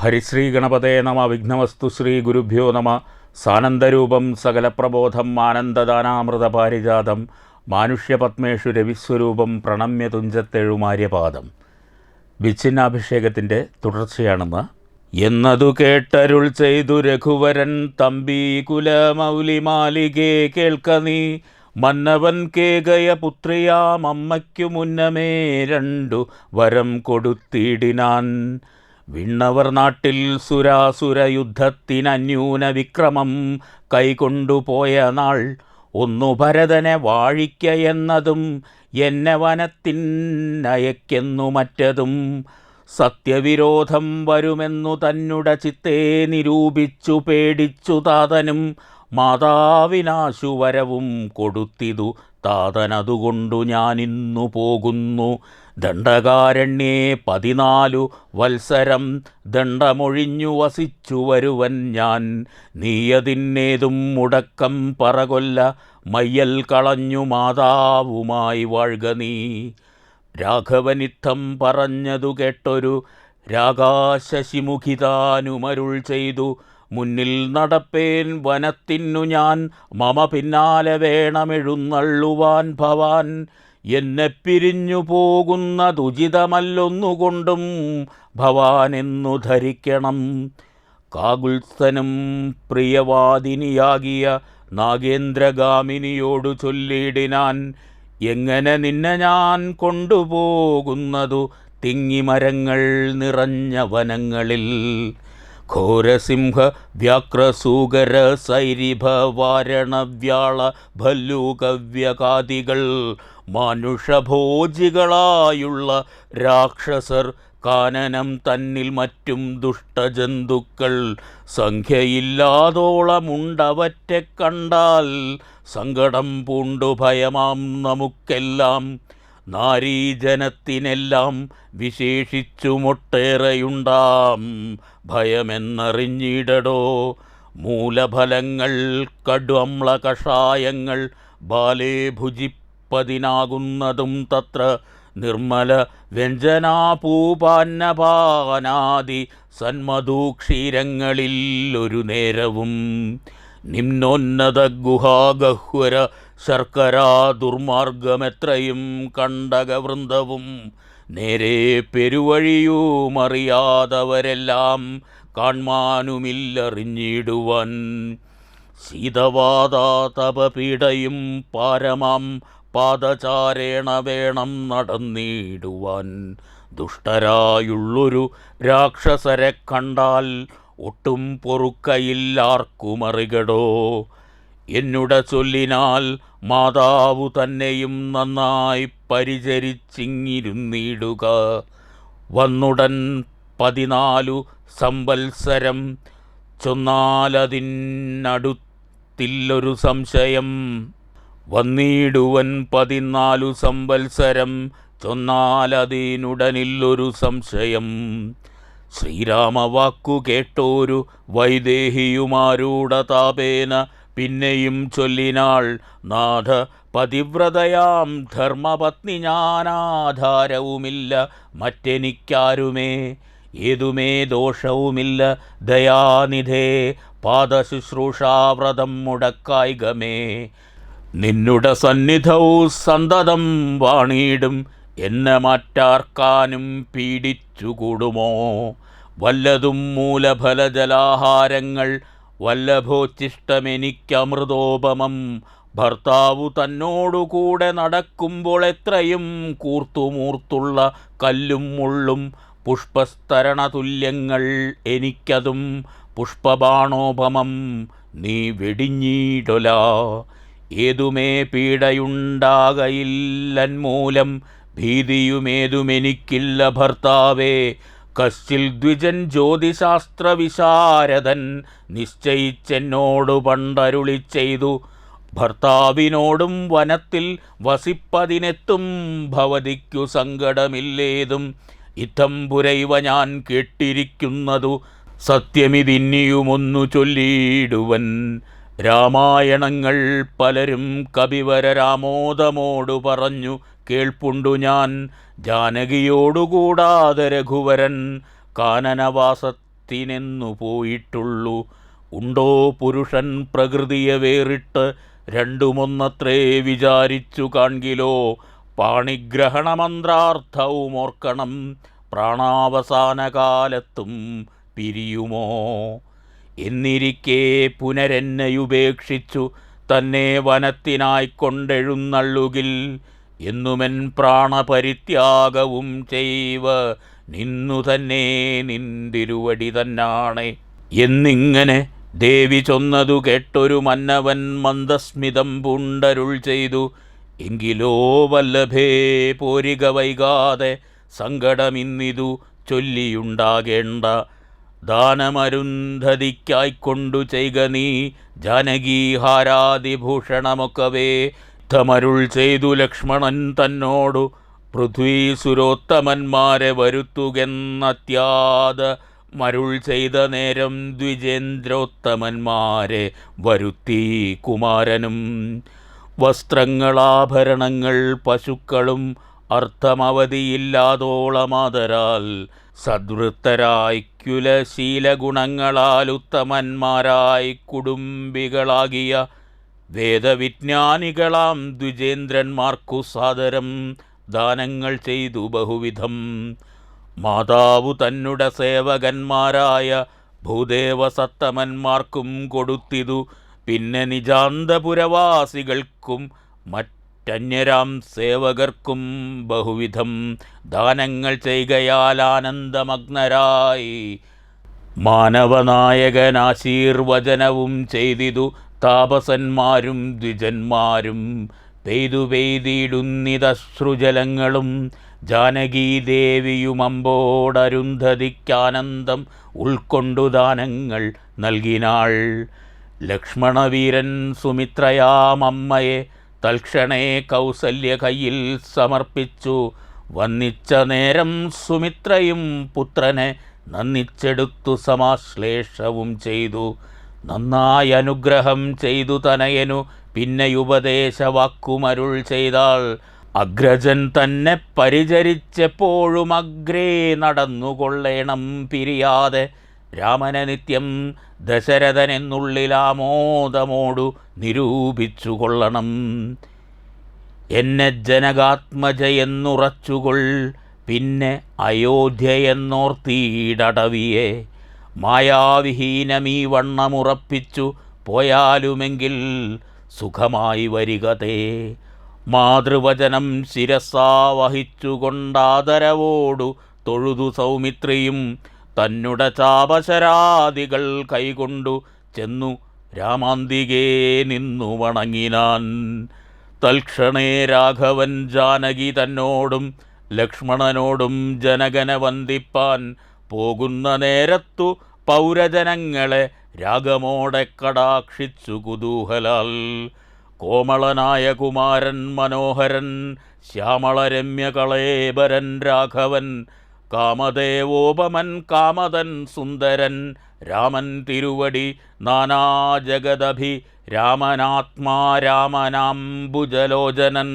ഹരിശ്രീ ഗണപതേ നമ. വിഘ്നവസ്തു ശ്രീ ഗുരുഭ്യോ നമ. സാനന്ദരൂപം സകലപ്രബോധം ആനന്ദദാനാമൃതപാരിജാതം മാനുഷ്യപത്മേഷു രവിസ്വരൂപം പ്രണമ്യ തുഞ്ചത്തെഴുമാര്യപാദം. വിച്ഛിന്നാഭിഷേകത്തിൻ്റെ തുടർച്ചയാണെന്ന്. എന്നതു കേട്ടരുൾ ചെയ്തു രഘുവരൻ തമ്പി കുലമൗലിമാലികേ കേൾക്ക നീ. മന്നവൻ കേകയ പുത്രിയാം അമ്മയ്ക്കു മുന്നമേ രണ്ടു വരം കൊടുത്തിടിനാൻ. വിണ്ണവർ നാട്ടിൽ സുരാസുര യുദ്ധത്തിനന്യൂന വിക്രമം കൈകൊണ്ടുപോയ നാൾ ഒന്നു ഭരതനെ വാഴിക്ക എന്നതും എന്നെ വനത്തിനയക്കെന്നു മറ്റതും. സത്യവിരോധം വരുമെന്നു തന്നുട ചിത്തേ നിരൂപിച്ചു പേടിച്ചു താതനും മാതാവിനാശു വരവും കൊടുത്തിതു താതനതുകൊണ്ടു ഞാനിന്നു പോകുന്നു. ദണ്ഡകാരണ്യേ 14 വത്സരം ദണ്ഡമൊഴിഞ്ഞു വസിച്ചു വരുവൻ ഞാൻ. നീയതിന്നേതും മുടക്കം പറകൊല്ല മയ്യൽ കളഞ്ഞു മാതാവുമായി വാഴ്ക നീ. രാഘവനിത്തം പറഞ്ഞതു കേട്ടൊരു രാഗാശശിമുഖിതാനുമരുൾ ചെയ്തു. മുന്നിൽ നടപ്പേൻ വനത്തിനു ഞാൻ, മമ പിന്നാലെ വേണമെഴുന്നള്ളുവാൻ ഭവാൻ. എന്നെ പിരിഞ്ഞു പോകുന്നതുചിതമല്ലൊന്നുകൊണ്ടും ഭവാനെന്നു ധരിക്കണം. കാകുത്സ്ഥനും പ്രിയവാദിനിയാകിയ നാഗേന്ദ്രഗാമിനിയോടു ചൊല്ലിയിടിനാൻ. എങ്ങനെ നിന്നെ ഞാൻ കൊണ്ടുപോകുന്നതു തിങ്ങിമരങ്ങൾ നിറഞ്ഞ വനങ്ങളിൽ. ഘോരസിംഹ വ്യാക്രസൂകര സൈരിഭ വാരണവ്യാള ഭല്ലൂകവ്യകാദികൾ മാനുഷഭോജികളായുള്ള രാക്ഷസർ, കാനനം തന്നിൽ മറ്റും ദുഷ്ടജന്തുക്കൾ സംഖ്യയില്ലാതോളമുണ്ടവറ്റെ കണ്ടാൽ. സങ്കടം പൂണ്ടു ഭയമാം നമുക്കെല്ലാം, നാരീജനത്തിനെല്ലാം വിശേഷിച്ചുമൊട്ടേറെയുണ്ടാം ഭയമെന്നറിഞ്ഞിടടോ. മൂലഫലങ്ങൾ കടുംള കഷായങ്ങൾ ബാലേ ഭുജിപ്പതിനാകുന്നതും തത്ര. നിർമ്മല വ്യഞ്ജനാപൂപാന്നപാനാദി സന്മധുക്ഷീരങ്ങളിൽ ഒരു നേരവും. നിമ്നോന്നത ഗുഹാഗഹ്വര ശർക്കരാ ദുർമാർഗമെത്രയും കണ്ടകവൃന്ദവും. നേരെ പെരുവഴിയുമറിയാതവരെല്ലാം കാൺമാനുമില്ലറിഞ്ഞിടുവാൻ. ശീതവാതാതപപീഡയും പാരമാം പാദചാരേണ വേണം നടന്നിടുവാൻ. ദുഷ്ടരായുള്ളൊരു രാക്ഷസരെ കണ്ടാൽ ഒട്ടും പൊറുക്കയില്ലാർക്കുമറികടോ. എന്നുട ചൊല്ലിനാൽ മാതാവു തന്നെയും നന്നായി പരിചരിച്ചിങ്ങിരുന്നിടുക. വന്നുടൻ 14 സംവത്സരം ചൊന്നാലതിനടുത്തില്ലൊരു സംശയം. വന്നിടുവൻ 14 സംവത്സരം ചൊന്നാലതിനുടനില്ലൊരു സംശയം. ശ്രീരാമവാക്കു കേട്ടോരു വൈദേഹിയുമാരൂഢതാപേന പിന്നെയും ചൊല്ലിനാൾ. നാഥ, പതിവ്രതയാം ധർമ്മപത്നി ഞാനാധാരവുമില്ല മറ്റെനിക്കാരുമേ. ഏതുമേ ദോഷവുമില്ല ദയാനിധേ, പാദശുശ്രൂഷാവ്രതം മുടക്കായികമേ. നിന്നുട സന്നിധവും സന്തതം വാണിടും, എന്നെ മാറ്റാർക്കാനും പീഡിച്ചുകൂടുമോ. വല്ലതും മൂലഫലജലാഹാരങ്ങൾ വല്ലഭോച്ചിഷ്ടമെനിക്കമൃതോപമം. ഭർത്താവു തന്നോടുകൂടെ നടക്കുമ്പോൾ എത്രയും കൂർത്തുമൂർത്തുള്ള കല്ലും മുള്ളും പുഷ്പസ്തരണതുല്യങ്ങൾ എനിക്കതും പുഷ്പബാണോപമം. നീ വെടിഞ്ഞിടൊല. ഏതുമേ പീഡയുണ്ടാകയില്ലന്മൂലം, ഭീതിയുമേതുമെനിക്കില്ല ഭർത്താവേ. കശ്ചിൽ ദ്വിജൻ ജ്യോതിശാസ്ത്രവിശാരദൻ നിശ്ചയിച്ചെന്നോടു പണ്ടരുളി ചെയ്തു. ഭർത്താവിനോടും വനത്തിൽ വസിപ്പതിനെത്തും ഭവതിക്കു സങ്കടമില്ലേതും. ഇത്തം പുരൈവ ഞാൻ കേട്ടിരിക്കുന്നതു സത്യമിതിന്നിയുമൊന്നു ചൊല്ലിയിടുവൻ. രാമായണങ്ങൾ പലരും കപിവര രാമോദമോടു പറഞ്ഞു കേൾപ്പുണ്ടു ഞാൻ. ജാനകിയോടുകൂടാതെ രഘുവരൻ കാനനവാസ വനത്തിനെന്നു പോയിട്ടുള്ളൂ. ഉണ്ടോ പുരുഷൻ പ്രകൃതിയെ വേറിട്ട് രണ്ടുമൊന്നത്രേ വിചാരിച്ചു കാൺകിലോ. പാണിഗ്രഹണമന്ത്രാർത്ഥവും ഓർക്കണം, പ്രാണാവസാന കാലത്തും പിരിയുമോ. എന്നിരിക്കെ പുനരെന്നെയുപേക്ഷിച്ചു തന്നെ വനത്തിനായിക്കൊണ്ടെഴുന്നള്ളുകിൽ, എന്നുമെൻ പ്രാണപരിത്യാഗവും ചെയ്വ നിന്നു തന്നെ നിന്തിരുവടി തന്നാണെ. എന്നിങ്ങനെ ദേവി ചൊന്നതു കേട്ടൊരു മന്നവൻ മന്ദസ്മിതം പൂണ്ടരുൾ ചെയ്തു. എങ്കിലോ വല്ലഭേ പോരിക വൈകാതെ, സങ്കടമിന്നിതു ചൊല്ലിയുണ്ടാകേണ്ട. ദാനമരുന്ധതിക്കായിക്കൊണ്ടു ചെയ്ക നീ ജാനകീഹാരാദിഭൂഷണമൊക്കവേ. യുദ്ധമരുൾ ചെയ്തു ലക്ഷ്മണൻ തന്നോടു, പൃഥ്വീസുരോത്തമന്മാരെ വരുത്തുകെന്നത്യാദ മരുൾ ചെയ്ത നേരം ദ്വിജേന്ദ്രോത്തമന്മാരെ വരുത്തി കുമാരനും. വസ്ത്രങ്ങളാഭരണങ്ങൾ പശുക്കളും അർത്ഥമവധിയില്ലാതോളമാതരാൽ, സദ്വൃത്തരായി കുലശീലഗുണങ്ങളാൽ ഉത്തമന്മാരായി കുടുംബികളാകിയ വേദവിജ്ഞാനികളാം ദ്വിജേന്ദ്രന്മാർക്കു സാദരം ദാനങ്ങൾ ചെയ്തു ബഹുവിധം. മാതാവു തന്നുടെ സേവകന്മാരായ ഭൂദേവസത്തമന്മാർക്കും കൊടുത്തിതു. പിന്നെ നിജാന്തപുരവാസികൾക്കും മറ്റന്യരാം സേവകർക്കും ബഹുവിധം ദാനങ്ങൾ ചെയ്കയാൽ ആനന്ദമഗ്നരായി മാനവനായകനാശീർവചനവും ചെയ്തിതു. താപസന്മാരും ദ്വിജന്മാരും പെയ്തു പെയ്തിടുന്നിതശ്രുജലങ്ങളും, ജാനകീദേവിയുമമ്പോടരുന്ധതിക്കാനന്ദം ഉൾക്കൊണ്ടു ദാനങ്ങൾ നൽകിനാൾ. ലക്ഷ്മണവീരൻ സുമിത്രയാമമ്മയെ തൽക്ഷണേ കൗസല്യ കയ്യിൽ സമർപ്പിച്ചു. വന്നിച്ച നേരം സുമിത്രയും പുത്രനെ നന്ദിച്ചെടുത്തു സമാശ്ലേഷവും ചെയ്തു. നന്നായി അനുഗ്രഹം ചെയ്തു തനയനു പിന്നെയുപദേശവാക്കുമരുൾ ചെയ്താൾ. അഗ്രജൻ തന്നെ പരിചരിച്ചെപ്പോഴും അഗ്രേ നടന്നുകൊള്ളേണം പിരിയാതെ. രാമനെ നിത്യം ദശരഥനെന്നുള്ളിലാമോദമോടു നിരൂപിച്ചു കൊള്ളണം. എന്നെ ജനകാത്മജയെന്നുറച്ചുകൊൾ, പിന്നെ അയോധ്യയെന്നോർത്തീടവിയെ. മായാവിഹീനമീ വണ്ണമുറപ്പിച്ചു പോയാലുമെങ്കിൽ സുഖമായി വരികതേ. മാതൃവചനം ശിരസാ വഹിച്ചുകൊണ്ടാദരവോടു തൊഴുതു സൗമിത്രിയും തന്നുടെ ചാപശരാദികൾ കൈകൊണ്ടു ചെന്നു രാമാന്തികേ നിന്നു വണങ്ങിനാൻ. തൽക്ഷണേ രാഘവൻ ജാനകി തന്നോടും ലക്ഷ്മണനോടും ജനകനെ വന്ദിപ്പാൻ പോകുന്ന നേരത്തു പൗരജനങ്ങളെ രാഗമോടെ കടാക്ഷിച്ചു കുതൂഹലാൽ. കോമളനായ കുമാരൻ മനോഹരൻ ശ്യാമളരമ്യകളേബരൻ രാഘവൻ, കാമദേവോപമൻ കാമതൻ സുന്ദരൻ രാമൻ തിരുവടി നാനാജഗദഭി രാമനാത്മാ രാമനാംബുജലോചനൻ,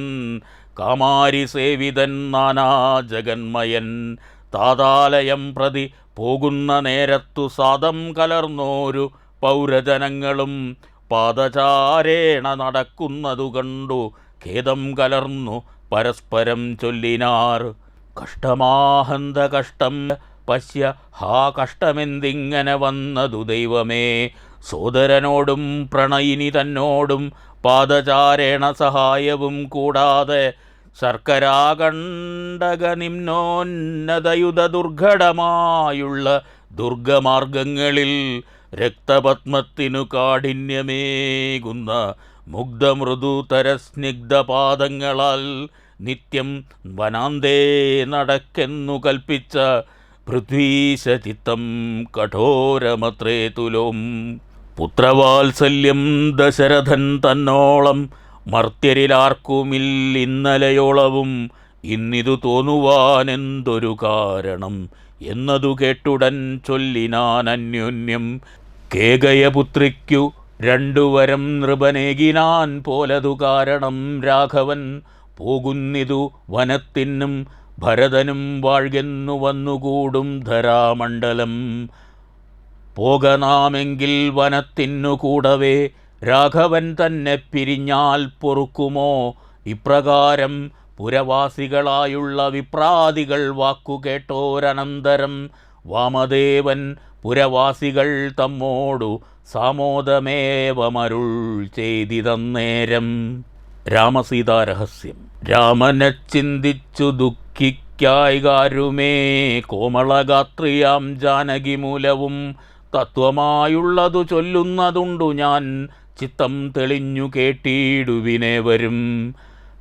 കാമാരി സേവിതൻ നാനാജഗന്മയൻ. താതാലയം പ്രതി പോകുന്ന നേരത്തു സാദം കലർന്നോരു പൗരജനങ്ങളും പാദചാരേണ നടക്കുന്നതു കണ്ടു ഖേദം കലർന്നു പരസ്പരം ചൊല്ലിനാർ. കഷ്ടമാഹന്ത കഷ്ടം പശ്യ, ഹാ കഷ്ടമെന്തിങ്ങനെ വന്നതു ദൈവമേ. സോദരനോടും പ്രണയിനി തന്നോടും പാദചാരേണ സഹായവും കൂടാതെ ശർക്കരാകണ്ടക നിമ്നോന്നതയുധ ദുർഘടമായുള്ള ദുർഗമാർഗങ്ങളിൽ രക്തപത്മത്തിനു കാഠിന്യമേകുന്ന മുഗ്ധമൃദുതരസ്നിഗ്ധപാദങ്ങളാൽ നിത്യം വനാന്തേ നടക്കെന്നു കൽപ്പിച്ച പൃഥ്വീശചിത്തം കഠോരമത്രേ തുലോം. പുത്രവാത്സല്യം ദശരഥൻ തന്നോളം മർത്യരിലാർക്കുമില്ലിന്നലയോളവും. ഇന്നിതു തോന്നുവാനെന്തൊരു കാരണം എന്നതു കേട്ടുടൻ ചൊല്ലിനാൻ അന്യോന്യം. കേകയപുത്രിക്കു രണ്ടുവരം നൃപനേകിനാൻ പോലതു കാരണം. രാഘവൻ പോകുന്നിതു വനത്തിനും ഭരതനും വാഴ്കെന്നു വന്നുകൂടും ധരാമണ്ഡലം. പോകനാമെങ്കിൽ വനത്തിനു കൂടവേ രാഘവൻ തന്നെ പിരിഞ്ഞാൽ പൊറുക്കുമോ? ഇപ്രകാരം പുരവാസികളായുള്ള വിപ്രാദികൾ വാക്കുകേട്ടോരനന്തരം വാമദേവൻ പുരവാസികൾ തമ്മോടു സാമോദമേവമരുൾ ചെയ്തിതന്നേരം. രാമസീതാരഹസ്യം. രാമനെ ചിന്തിച്ചു ദുഃഖിക്കായികാരുമേ കോമളഗാത്രിയാം ജാനകി മൂലവും തത്വമായുള്ളതു ചൊല്ലുന്നതുണ്ടു ഞാൻ ചിത്തം തെളിഞ്ഞു കേട്ടിടുവിനേവരും.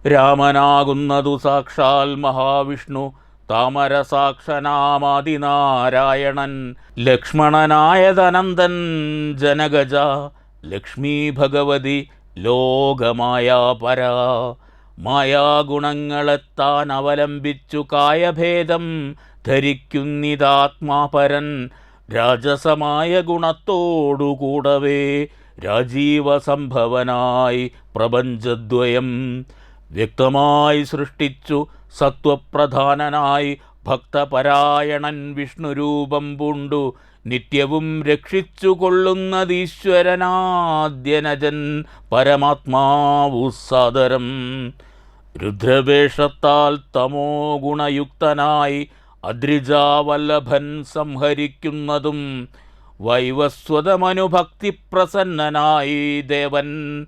രാമനാകുന്നതു സാക്ഷാൽ മഹാവിഷ്ണു താമരസാക്ഷനാമാദിനാരായണൻ ലക്ഷ്മണനായതനന്ദൻ ജനകജ ലക്ഷ്മീ ഭഗവതി ലോകമായാ പരാ. മായാഗുണങ്ങളെത്താൻ അവലംബിച്ചു കായഭേദം ധരിക്കുന്നിതാത്മാപരൻ രാജസമായ ഗുണത്തോടുകൂടവേ രാജീവസംഭവനായി പ്രപഞ്ചദ്വയം വ്യക്തമായി സൃഷ്ടിച്ചു സത്വപ്രധാനനായി ഭക്തപരായണൻ വിഷ്ണുരൂപം പൂണ്ടു നിത്യവും രക്ഷിച്ചു കൊള്ളുന്നതീശ്വരനാദ്യനജൻ പരമാത്മാവു സാദരം. രുദ്രവേഷത്താൽ തമോ ഗുണയുക്തനായി അദ്രിജാവല്ലഭൻ സംഹരിക്കുന്നതും വൈവസ്വതമനുഭക്തി പ്രസന്നനായി ദേവൻ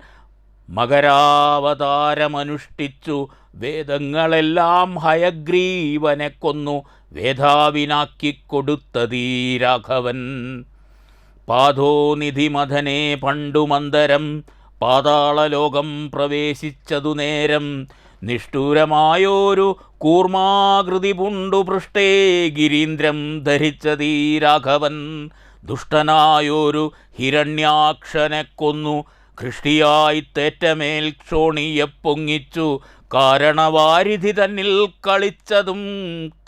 മകരാവതാരമനുഷ്ഠിച്ചു വേദങ്ങളെല്ലാം ഹയഗ്രീവനെ കൊന്നു വേധാവിനാക്കിക്കൊടുത്തതീ രാഘവൻ. പാദോനിധിമഥനെ പണ്ടുമന്തരം പാതാളലോകം പ്രവേശിച്ചതു നേരം നിഷ്ഠൂരമായോരു കൂർമാകൃതി പുണ്ടു പൃഷ്ഠേ ഗിരീന്ദ്രം ധരിച്ചതീ രാഘവൻ. ദുഷ്ടനായോരു ഹിരണ്യാക്ഷനെ കൊന്നു ഖൃഷ്ടിയായി തേറ്റമേൽ ക്ഷോണിയെ പൊങ്ങിച്ചു കാരണവാരിധി തന്നിൽ കളിച്ചതും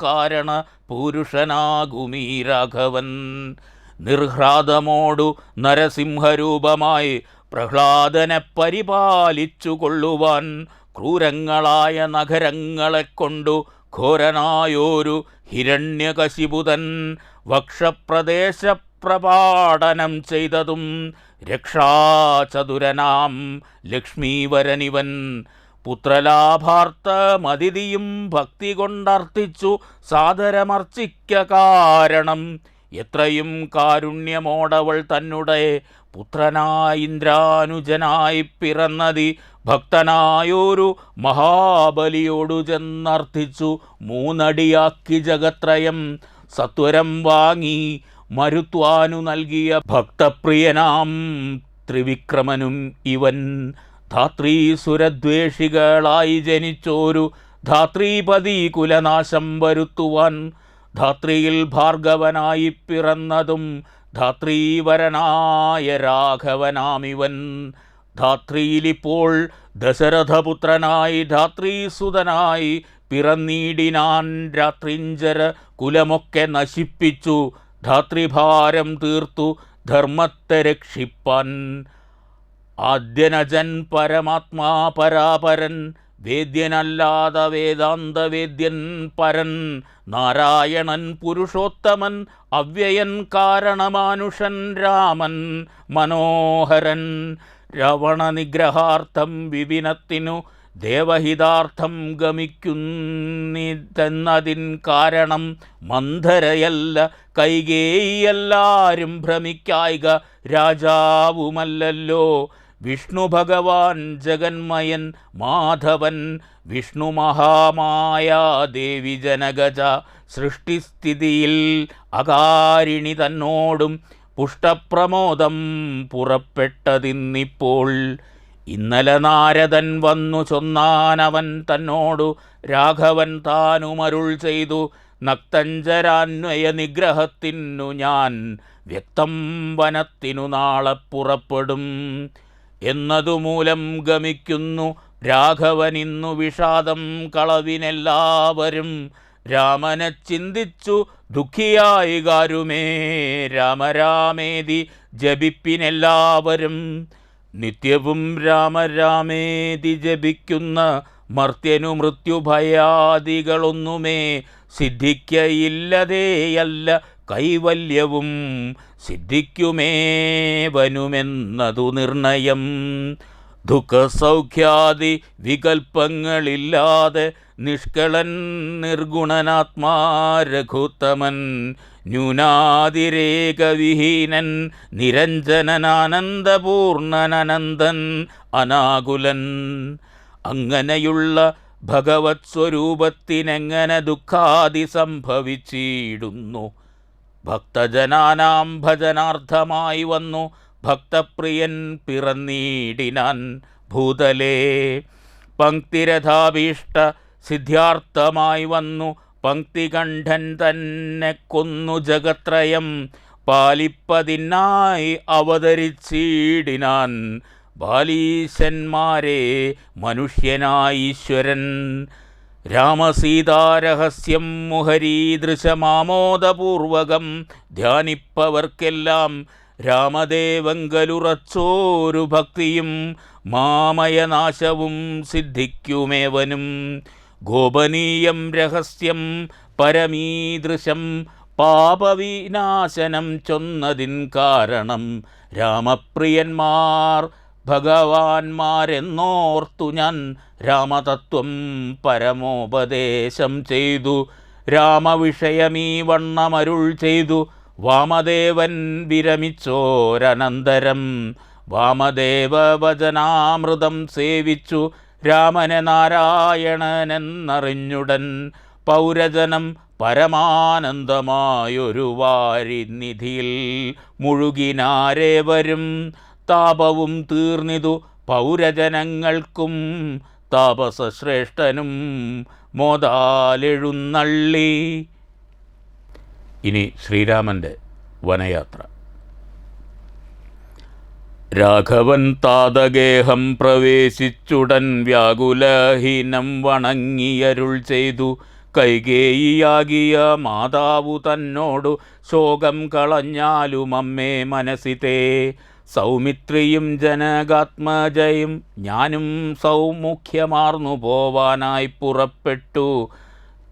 കാരണ പുരുഷനാകുമീ രാഘവൻ. നിർഹ്ലാദമോടു നരസിംഹരൂപമായി പ്രഹ്ലാദനെ പരിപാലിച്ചു കൊള്ളുവാൻ ക്രൂരങ്ങളായ നഗരങ്ങളെ കൊണ്ടു ഘോരനായോരു ഹിരണ്യകശിപുതൻ വക്ഷപ്രദേശ പ്രപാടനം ചെയ്തതും രക്ഷാചതുരനാം ലക്ഷ്മീവരനിവൻ. പുത്രലാഭാർത്ഥമതിഥിയും ഭക്തി കൊണ്ടർത്ഥിച്ചു സാദരമർച്ചിക്ക കാരണം എത്രയും കാരുണ്യമോടവൾ തന്നെ പുത്രനായി ഇന്ദ്രാനുജനായി പിറന്നതി ഭക്തനായൊരു മഹാബലിയോടു ചെന്നർത്ഥിച്ചു മൂന്നടിയാക്കി ജഗത്രയം സത്വരം വാങ്ങി മരുത്വാനു നൽകിയ ഭക്തപ്രിയനാം ത്രിവിക്രമനും ഇവൻ. ധാത്രീസുരദ്വേഷികളായി ജനിച്ചോരു ധാത്രീപതി കുലനാശം വരുത്തുവാൻ ധാത്രിയിൽ ഭാർഗവനായി പിറന്നതും ധാത്രീവരനായ രാഘവനാമിവൻ. ധാത്രിയിലിപ്പോൾ ദശരഥപുത്രനായി ധാത്രീസുതനായി പിറന്നീടിനാൻ. രാത്രിഞ്ചര കുലമൊക്കെ നശിപ്പിച്ചു ധാത്രിഭാരം തീർത്തു ധർമ്മത്തെ രക്ഷിപ്പാൻ. ആദ്യനജൻ പരമാത്മാ പരാപരൻ വേദ്യനല്ലാതെ വേദാന്തവേദ്യൻ പരൻ നാരായണൻ പുരുഷോത്തമൻ അവ്യയൻ കാരണമാനുഷൻ രാമൻ മനോഹരൻ. രാവണനിഗ്രഹാർത്ഥം വിപിനത്തിനു ദേവഹിതാർത്ഥം ഗമിക്കുന്നതിൻ കാരണം മന്ധരയല്ല കൈകേയിയെല്ലാരും ഭ്രമിക്കായിക രാജാവുമല്ലല്ലോ. വിഷ്ണു ഭഗവാൻ ജഗന്മയൻ മാധവൻ വിഷ്ണു മഹാമായ ദേവി ജനകജ സൃഷ്ടിസ്ഥിതിയിൽ അകാരിണി തന്നോടും പുഷ്ടപ്രമോദം പുറപ്പെട്ടതിന്നിപ്പോൾ. ഇന്നലെ നാരദൻ വന്നു ചൊന്നാനവൻ തന്നോടു രാഘവൻ താനുമരുൾ ചെയ്തു നക്തഞ്ചരാന്വയ നിഗ്രഹത്തിനു ഞാൻ വ്യക്തം വനത്തിനു നാളെ പുറപ്പെടും എന്നതുമൂലം ഗമിക്കുന്നു രാഘവനിന്നു വിഷാദം കളവിനെല്ലാവരും. രാമനെ ചിന്തിച്ചു ദുഃഖിയായി കാരുമേ രാമരാമേതി ജപിപ്പിനെല്ലാവരും. നിത്യവും രാമരാമേതി ജപിക്കുന്ന മർത്യനു മൃത്യുഭയാദികളൊന്നുമേ സിദ്ധിക്കയില്ലതേയല്ല കൈവല്യവും സിദ്ധിക്കുമേവനുമെന്നതു നിർണയം. ദുഃഖസൗഖ്യാദി വികൽപ്പങ്ങളില്ലാതെ നിഷ്കളൻ നിർഗുണനാത്മാ രഘുത്തമൻ, ന്യൂനാതിരേകവിഹീനൻ നിരഞ്ജനനാനന്ദപൂർണനനന്ദൻ അനാകുലൻ. അങ്ങനെയുള്ള ഭഗവത് സ്വരൂപത്തിനെങ്ങനെ ദുഃഖാദി സംഭവിച്ചിടുന്നു? ഭക്തജനാനാം ഭജനാർത്ഥമായി വന്നു ഭക്തപ്രിയൻ പിറന്നീടിനാൻ ഭൂതലേ. പങ്ക്തിരഥാഭീഷ്ട സിദ്ധ്യാർത്ഥമായി വന്നു പങ്ക്തികണ്ഠൻ തന്നെ കൊന്നു ജഗത്രയം പാലിപ്പതിനായി അവതരിച്ചിടിനാൻ ബാലീശന്മാരെ മനുഷ്യനായീശ്വരൻ. രാമസീതാരഹസ്യം മുഹരീദൃശമാമോദപൂർവകം ധ്യാനിപ്പവർക്കെല്ലാം രാമദേവങ്കലുറച്ചോരു ഭക്തിയും മാമയനാശവും സിദ്ധിക്കുമേവനും. ഗോപനീയം രഹസ്യം പരമീദൃശം പാപവിനാശനം ചൊന്നതിൻ കാരണം രാമപ്രിയന്മാർ ഭഗവാന്മാരെന്നോർത്തു ഞാൻ രാമതത്വം പരമോപദേശം ചെയ്തു. രാമവിഷയമീ വണ്ണമരുൾ ചെയ്തു വാമദേവൻ വിരമിച്ചോരനന്തരം. വാമദേവവചനാമൃതം സേവിച്ചു രാമനെ നാരായണനെന്നറിഞ്ഞുടൻ. പൗരജനം പരമാനന്ദമായൊരു വാരിനിധിയിൽ മുഴുകിനാരേവരും. താപവും തീർന്നിതു പൗരജനങ്ങൾക്കും താപസശ്രേഷ്ഠനും മോദാലെഴുന്നള്ളി. ഇനി ശ്രീരാമൻ്റെ വനയാത്ര. രാഘവൻ താതഗേഹം പ്രവേശിച്ചുടൻ വ്യാകുലഹീനം വണങ്ങിയരുൾ ചെയ്തു. കൈകേയിയാകിയ മാതാവു തന്നോടു ശോകം കളഞ്ഞാലും അമ്മേ മനസ്സിതേ. സൗമിത്രിയും ജനകാത്മജയും ഞാനും സൗമുഖ്യമാർന്നു പോവാനായി പുറപ്പെട്ടു.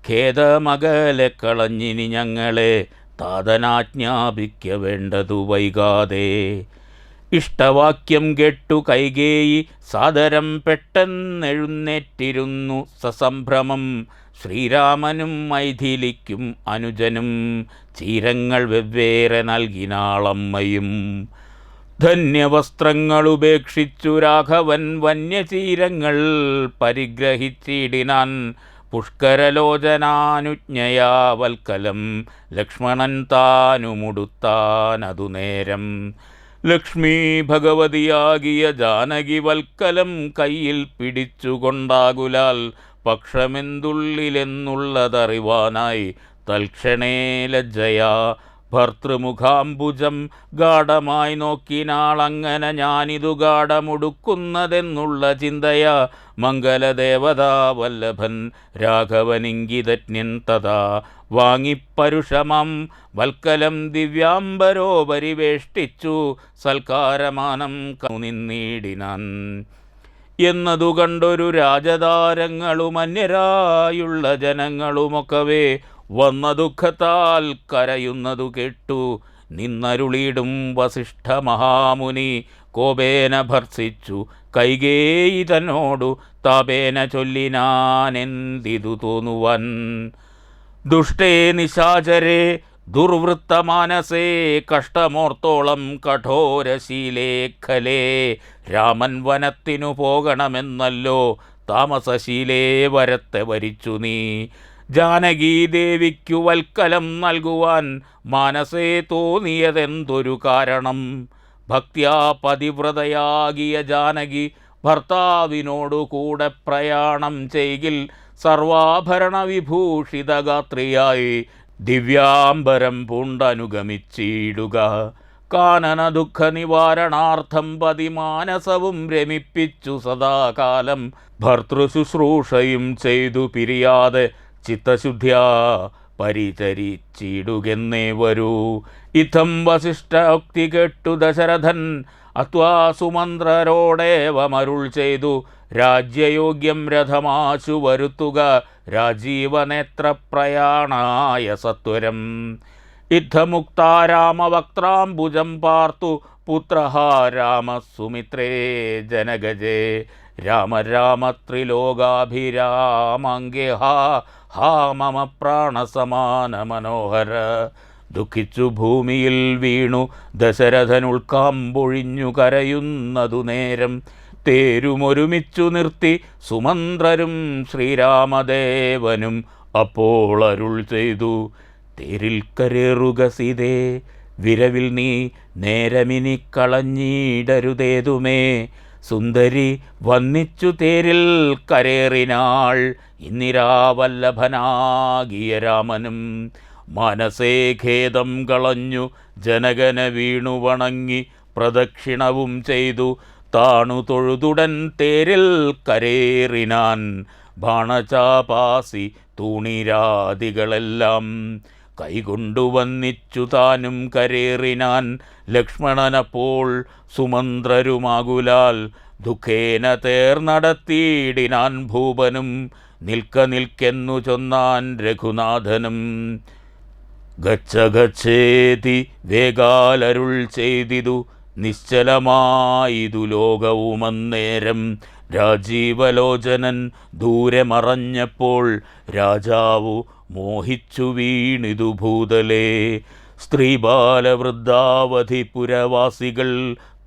ഖേദമകലെ കളഞ്ഞിനി ഞങ്ങളെ താതനാജ്ഞാപിക്ക വേണ്ടതു വൈകാതെ. ഇഷ്ടവാക്യം കേട്ടു കൈകേയി സാദരം പെട്ടെന്നെഴുന്നേറ്റിരുന്നു സസംഭ്രമം. ശ്രീരാമനും മൈഥിലിക്കും അനുജനും ചീരങ്ങൾ വെവ്വേറെ നൽകിനാളമ്മയും. ധന്യവസ്ത്രങ്ങളുപേക്ഷിച്ചു രാഘവൻ വന്യചീരങ്ങൾ പരിഗ്രഹിച്ചിടിനാൻ. പുഷ്കരലോചനാനുജ്ഞയാ വൽക്കലം ലക്ഷ്മണൻ താനുമുടുത്താനതു നേരം. ലക്ഷ്മി ഭഗവതിയാകിയ ജാനകി വൽക്കലം കയ്യിൽ പിടിച്ചുകൊണ്ടാകുലാൽ പക്ഷമെന്തുള്ളിലെന്നുള്ളതറിവാനായി തൽക്ഷണേ ലജ്ജയാ ഭർത്തൃമുഖാംബുജം ഗാഠമായി നോക്കിനാളങ്ങനെ ഞാനിതു ഗാഠമുടുക്കുന്നതെന്നുള്ള ചിന്തയാ. മംഗലദേവതാ വല്ലഭൻ രാഘവനിങ്കിതജ്ഞൻ തഥാ വാങ്ങിപ്പരുഷമം വൽക്കലം ദിവ്യാംബരോ പരിവേഷ്ടിച്ചു സൽക്കാരമാനം നിന്നിടിനാൻ. എന്നതു കണ്ടൊരു രാജതാരങ്ങളും അന്യരായുള്ള ജനങ്ങളുമൊക്കവേ വന്ന ദുഃഖത്താൽ കരയുന്നതു കേട്ടു നിന്നരുളിയിടും വസിഷ്ഠ മഹാമുനി. കോപേന ഭർസിച്ചു കൈകേയി തന്നോടു താപേന ചൊല്ലിനാനെന്തിതു തോന്നുവൻ. ദുഷ്ടേ നിശാചരേ ദുർവൃത്തമാനസേ കഷ്ടമോർത്തോളം കഠോരശീലേ ഖലേ. രാമൻ വനത്തിനു പോകണമെന്നല്ലോ താമസശീലേ വരത്തെ വരിച്ചു നീ. ജാനകീദേവിക്കു വൽക്കലം നൽകുവാൻ മാനസേ തോന്നിയതെന്തൊരു കാരണം. ഭക്ത്യാ പതിവ്രതയാകിയ ജാനകി ഭർത്താവിനോടു കൂടെ പ്രയാണം ചെയ്യിൽ സർവാഭരണ വിഭൂഷിതഗാത്രിയായി ദിവ്യാംബരം പൂണ്ടനുഗമിച്ചിടുക. കാനന ദുഃഖ നിവാരണാർത്ഥം പതിമാനസവും രമിപ്പിച്ചു സദാകാലം ഭർതൃശുശ്രൂഷയും ചെയ്തു പിരിയാതെ ചിത്തശുദ്ധ്യാ പരിചരിച്ചിടുകെന്നേ വരൂ. ഇത്തം വസിഷ്ഠോക്തി കേട്ടു ദശരഥൻ അത്വാ സുമന്ത്രരോടേവമരുൾ ചെയ്തു. രാജ്യയോഗ്യം രഥമാശു വരുത്തുക രാജീവനേത്ര പ്രയാണായ സത്വരം. യുദ്ധമുക്താരാമവക്ത്രാംബുജം പാർത്തു പുത്രഃ രാമസുമിത്രേ ജനകജേ രാമ രാമ ത്രിലോകാഭിരാമാംഗേ ഹാ ഹാ മമ പ്രാണസമാന മനോഹര. ദുഃഖിച്ചു ഭൂമിയിൽ വീണു ദശരഥൻ ഉൾക്കാമ്പൊഴിഞ്ഞു കരയുന്നതു നേരം തേരുമൊരുമിച്ചു നിർത്തി സുമന്ത്രരും ശ്രീരാമദേവനും അപ്പോൾ അരുൾ ചെയ്തു, തേരിൽ കരേറുക സീതേ, വിരവിൽ നീ നേരമിനി കളഞ്ഞിടരുതേതുമേ. സുന്ദരി വന്നിച്ചു തേരിൽ കരേറിനാൾ ഇന്ദിരാവല്ലഭനാകിയ രാമനും. മനസേ ഖേദം കളഞ്ഞു ജനകന വീണു വണങ്ങി പ്രദക്ഷിണവും ചെയ്തു താണു തൊഴുതുടൻ തേരിൽ കരേറിനാൻ. ബാണചാപാസി തൂണിരാദികളെല്ലാം കൈകൊണ്ടു വന്നിച്ചു താനും കരേറിനാൻ. ലക്ഷ്മണനപ്പോൾ സുമന്ത്രരുമാകുലാൽ ദുഃഖേന തേർ നടത്തിയിടിനാൻ ഭൂപനും. നിൽക്ക നിൽക്കെന്നു ചൊന്നാൻ രഘുനാഥനും. ഗച്ഛ ഗച്ഛേതി വേഗാലരുൾ ചെയ്തിതു നിശ്ചലമായിതു ലോകവുമന്നേരം. രാജീവലോചനൻ ദൂരെ മറഞ്ഞപ്പോൾ രാജാവു മോഹിച്ചു വീണിതു ഭൂതലേ. സ്ത്രീബാലവൃദ്ധാവധി പുരവാസികൾ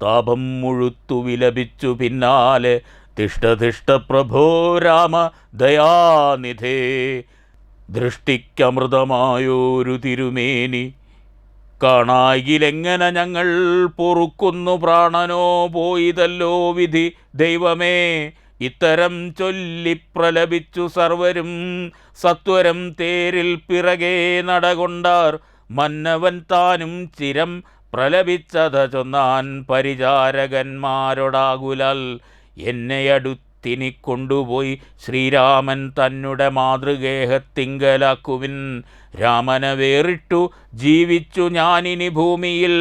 താപം മുഴുത്തു വിലപിച്ചു പിന്നാലെ. തിഷ്ട തിഷ്ട പ്രഭോ രാമ ദയാനിധേ, ദൃഷ്ടിക്കമൃതമായോരു തിരുമേനി കാണായിലെങ്ങനെ ഞങ്ങൾ പൊറുക്കുന്നു. പ്രാണനോ പോയിതല്ലോ വിധി ദൈവമേ. ഇത്തരം ചൊല്ലി പ്രലപിച്ചു സർവരും സത്വരം തേരിൽ പിറകെ നടകൊണ്ടാർ. മന്നവൻ താനും ചിരം പ്രലപിച്ചത ചൊന്നാൻ പരിചാരകന്മാരോടാകുലാൽ. എന്നെയടുത്തിനി കൊണ്ടുപോയി ശ്രീരാമൻ തന്നുടെ മാതൃഗേഹത്തിങ്കലാക്കുവിൻ. രാമനെ വേറിട്ടു ജീവിച്ചു ഞാനിനി ഭൂമിയിൽ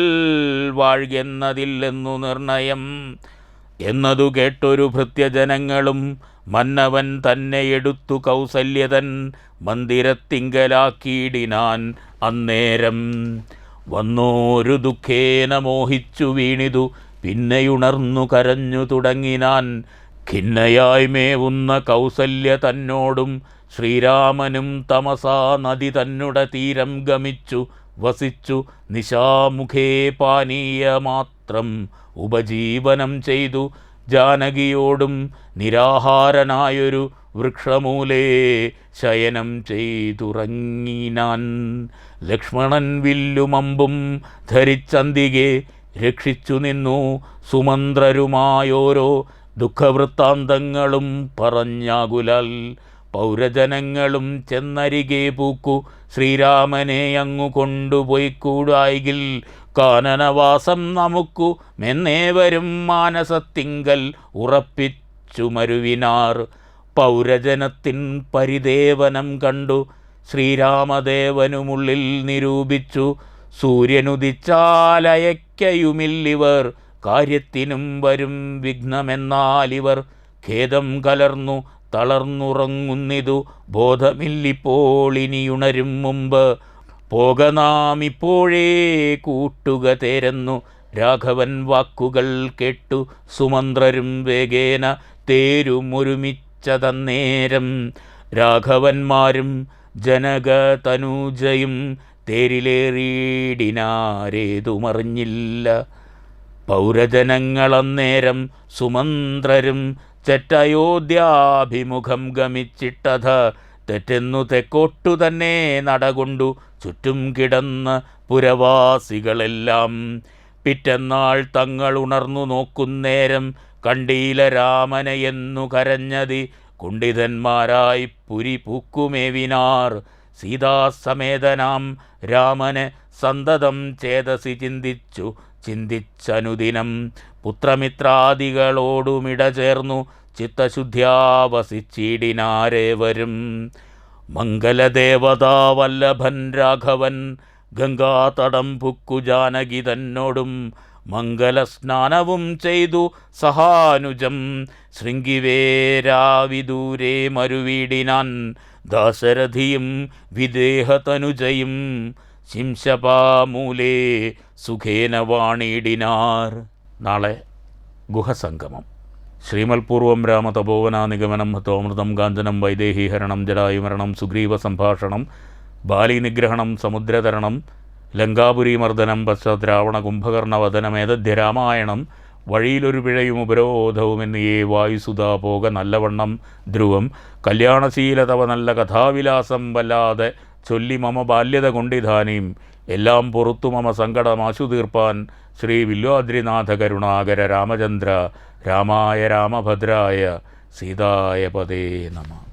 വാഴ്കെന്നതില്ലെന്നു നിർണയം എന്നതു കേട്ടൊരു ഭൃത്യജനങ്ങളും മന്നവൻ തന്നെ എടുത്തു കൗസല്യതൻ മന്ദിരത്തിങ്കലാക്കിയിടിനാൻ. അന്നേരം വന്നോരു ദുഃഖേന മോഹിച്ചു വീണിതു പിന്നെയുണർന്നു കരഞ്ഞു തുടങ്ങിനാൻ. ഖിന്നയായി മേവുന്ന കൗസല്യ തന്നോടും ശ്രീരാമനും തമസാ നദി തന്നുടെ തീരം ഗമിച്ചു വസിച്ചു നിശാമുഖേ പാനീയമാത്രം ഉപജീവനം ചെയ്തു. ജാനകിയോടും നിരാഹാരനായൊരു വൃക്ഷമൂലേ ശയനം ചെയ്തുറങ്ങിനാൻ. ലക്ഷ്മണൻ വില്ലുമമ്പും ധരിച്ചന്തികെ രക്ഷിച്ചു നിന്നു. സുമന്ത്രരുമായോരോ ദുഃഖവൃത്താന്തങ്ങളും പറഞ്ഞാകുലാൽ. പൗരജനങ്ങളും ചെന്നരികെ പൂക്കു ശ്രീരാമനെ അങ്ങു കൊണ്ടുപോയിക്കൂടായിൽ. കാനനവാസം നമുക്കു മെന്നേവരും മാനസത്തിങ്കൽ ഉറപ്പിച്ചു മരുവിനാർ. പൗരജനത്തിൻ പരിദേവനം കണ്ടു ശ്രീരാമദേവനുമുള്ളിൽ നിരൂപിച്ചു. സൂര്യനുദിച്ചാലയക്കയുമില്ലിവർ കാര്യത്തിനും വരും വിഘ്നമെന്നാലിവർ. ഖേദം കലർന്നു തളർന്നുറങ്ങുന്നിതു ബോധമില്ലിപ്പോൾ ഇനിയുണരും മുമ്പ്. പോക നാം ഇപ്പോഴേ കൂട്ടുക തേരെന്നു രാഘവൻ വാക്കുകൾ കേട്ടു. സുമന്ത്രരും വേഗേന തേരുമൊരുമിച്ചതന്നേരം. രാഘവന്മാരും ജനകതനൂജയും തേരിലേറിയിടിനാരേതുമറിഞ്ഞില്ല. പൗരജനങ്ങളന്നേരം സുമന്ത്രരും ചെറ്റയോധ്യാഭിമുഖം ഗമിച്ചിട്ടഥ തെറ്റെന്നു തെക്കോട്ടു തന്നെ നടകൊണ്ടു ചുറ്റും കിടന്ന പുരവാസികളെല്ലാം. പിറ്റന്നാൾ തങ്ങൾ ഉണർന്നു നോക്കുന്നേരം കണ്ടീല രാമനെയെന്നു കരഞ്ഞതി കുണ്ഠിതന്മാരായി പുരി പൂക്കുമേവിനാർ. സീതാസമേതനാം രാമനെ സന്തതം ചേതസി ചിന്തിച്ചനുദിനം പുത്രമിത്രാദികളോടുമിട ചേർന്നു ചിത്തശുദ്ധ്യാ വസിച്ചിടിനാരേവരും. മംഗലദേവതാവല്ലഭൻ രാഘവൻ ഗംഗാതടം പുക്കു ജാനകി തന്നോടും മംഗലസ്നാനവും ചെയ്തു സഹാനുജം. ശൃംഗിവേരാവിദൂരെ മരുവീടിനാൻ ദാശരഥിയും വിദേഹതനുജയും ശിംശപാമൂലേ സുഖേന വാണിടിനാർ. നാളെ ഗുഹസംഗമം. ശ്രീമൽപൂർവം രാമതപോവന നിഗമനം ഹതോമൃതം കാഞ്ചനം വൈദേഹീഹരണം ജടായുമരണം സുഗ്രീവ സംഭാഷണം ബാലിനിഗ്രഹണം സമുദ്രതരണം ലങ്കാപുരീമർദ്ദനം പശ്ചാത് രാവണ കുംഭകർണവദനമേതദ്ധ്യ രാമായണം വഴിയിലൊരു പിഴയും ഉപരോധവും എന്നീയേ വായുസുതാ പോക നല്ലവണ്ണം ധ്രുവം കല്യാണശീലതവ നല്ല കഥാവിലാസം വല്ലാതെ ചൊല്ലി മമ ബാല്യത കൊണ്ടിധാനീം എല്ലാം പൊറത്തു മമ സങ്കടമാശു തീർപ്പാൻ ശ്രീ വില്വാദ്രിനാഥ കരുണാകര രാമചന്ദ്ര രാമായ രാമഭദ്രായ സീതായ പദേ നമഃ.